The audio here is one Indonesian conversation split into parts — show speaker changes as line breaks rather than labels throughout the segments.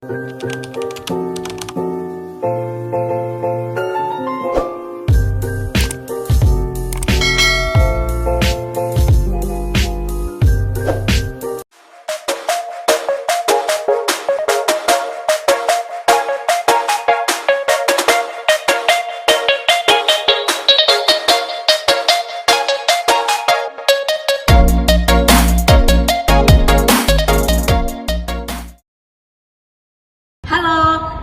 Halo,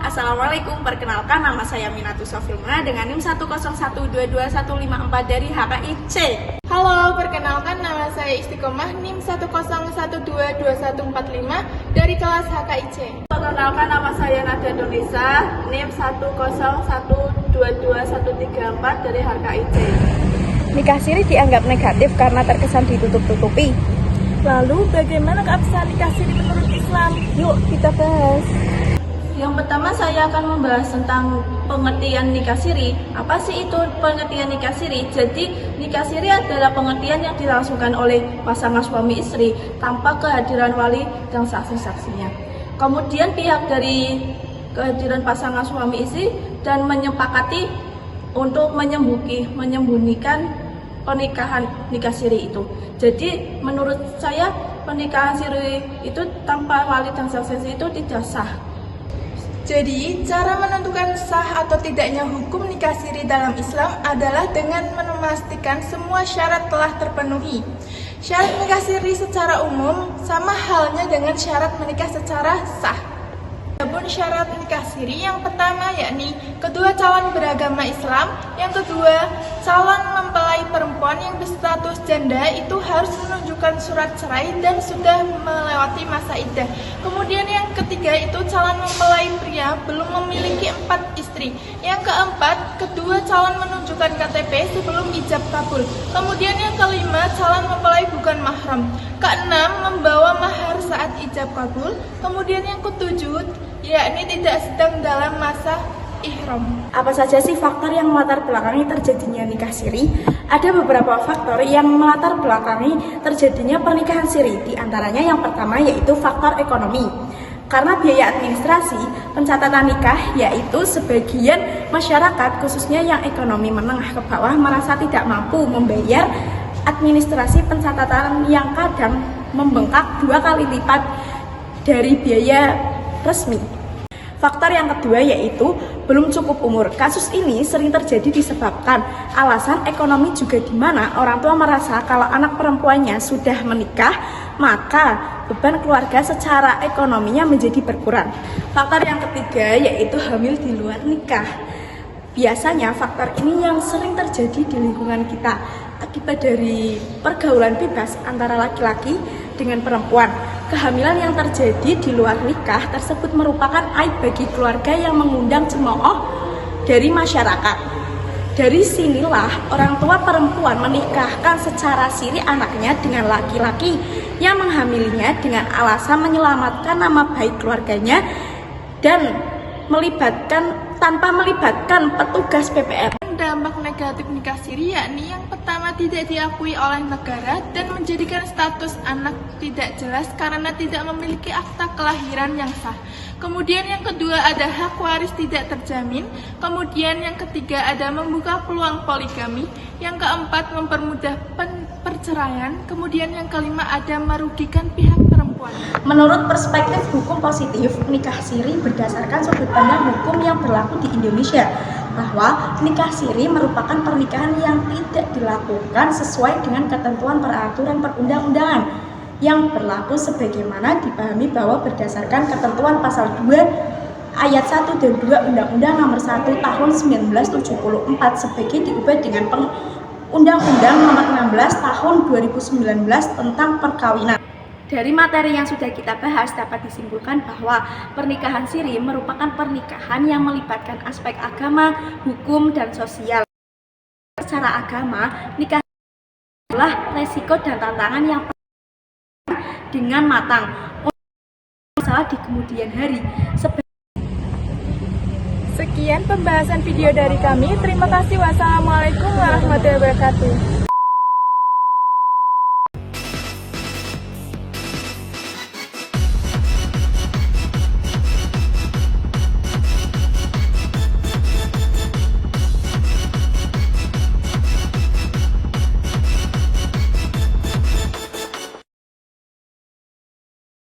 Assalamualaikum. Perkenalkan, nama saya Minatus Sofilma dengan NIM 101221554 dari HKIC.
Halo, perkenalkan nama saya Istiqomah NIM 101122145 dari kelas HKIC.
Perkenalkan, nama saya Nadia Donisa NIM 101122134 dari HKIC.
Nikah siri dianggap negatif karena terkesan ditutup-tutupi.
Lalu, bagaimana keabsahan nikah siri menurut Islam?
Yuk kita bahas.
Yang pertama saya akan membahas tentang pengertian nikah siri. Apa sih itu pengertian nikah siri? Jadi nikah siri adalah pengertian yang dilangsungkan oleh pasangan suami istri tanpa kehadiran wali dan saksi-saksinya. Kemudian pihak dari kehadiran pasangan suami istri dan menyepakati untuk menyembunyikan pernikahan nikah siri itu. Jadi menurut saya pernikahan siri itu tanpa wali dan saksi itu tidak sah.
Jadi, cara menentukan sah atau tidaknya hukum nikah siri dalam Islam adalah dengan memastikan semua syarat telah terpenuhi. Syarat nikah siri secara umum sama halnya dengan syarat menikah secara sah. Adapun syarat nikah siri yang pertama yakni kedua calon beragama Islam, yang kedua calon mempelai perempuan yang berstatus janda itu harus menunjukkan surat cerai dan sudah melewati masa iddah. Kemudian yang ketiga itu calon mempelai pria belum memiliki 4 istri. Yang keempat, kedua calon menunjukkan KTP sebelum ijab kabul. Kemudian yang kelima, calon mempelai bukan mahram. Keenam, membawa mahar saat ijab kabul. Kemudian yang ketujuh, yakni tidak sedang dalam masa ihram.
Apa saja sih faktor yang melatar belakangi terjadinya nikah siri? Ada beberapa faktor yang melatar belakangi terjadinya pernikahan siri. Di antaranya yang pertama yaitu faktor ekonomi. Karena biaya administrasi pencatatan nikah, yaitu sebagian masyarakat khususnya yang ekonomi menengah ke bawah merasa tidak mampu membayar administrasi pencatatan yang kadang membengkak 2 kali lipat dari biaya resmi. Faktor yang kedua yaitu belum cukup umur. Kasus ini sering terjadi disebabkan alasan ekonomi juga, di mana orang tua merasa kalau anak perempuannya sudah menikah, maka beban keluarga secara ekonominya menjadi berkurang. Faktor yang ketiga yaitu hamil di luar nikah. Biasanya faktor ini yang sering terjadi di lingkungan kita akibat dari pergaulan bebas antara laki-laki dengan perempuan. Kehamilan yang terjadi di luar nikah tersebut merupakan aib bagi keluarga yang mengundang cemooh dari masyarakat. Dari sinilah orang tua perempuan menikahkan secara siri anaknya dengan laki-laki yang menghamilinya dengan alasan menyelamatkan nama baik keluarganya dan tanpa melibatkan petugas PPR.
Dampak negatif nikah siri yakni yang pertama tidak diakui oleh negara dan menjadikan status anak tidak jelas karena tidak memiliki akta kelahiran yang sah. Kemudian yang kedua ada hak waris tidak terjamin. Kemudian yang ketiga ada membuka peluang poligami. Yang keempat mempermudah perceraian. Kemudian yang kelima ada merugikan pihak perempuan.
Menurut perspektif hukum positif, nikah siri berdasarkan sudut pandang hukum yang berlaku di Indonesia, bahwa nikah siri merupakan pernikahan yang tidak dilakukan sesuai dengan ketentuan peraturan perundang-undangan yang berlaku sebagaimana dipahami bahwa berdasarkan ketentuan pasal 2 ayat 1 dan 2 Undang-Undang Nomor 1 Tahun 1974 sebagai diubah dengan Undang-Undang Nomor 16 Tahun 2019 tentang perkawinan. Dari materi yang sudah kita bahas dapat disimpulkan bahwa pernikahan siri merupakan pernikahan yang melibatkan aspek agama, hukum, dan sosial. Secara agama, nikah adalah resiko dan tantangan yang dengan matang masalah di kemudian hari.
Sekian pembahasan video dari kami. Terima kasih. Wassalamualaikum warahmatullahi wabarakatuh.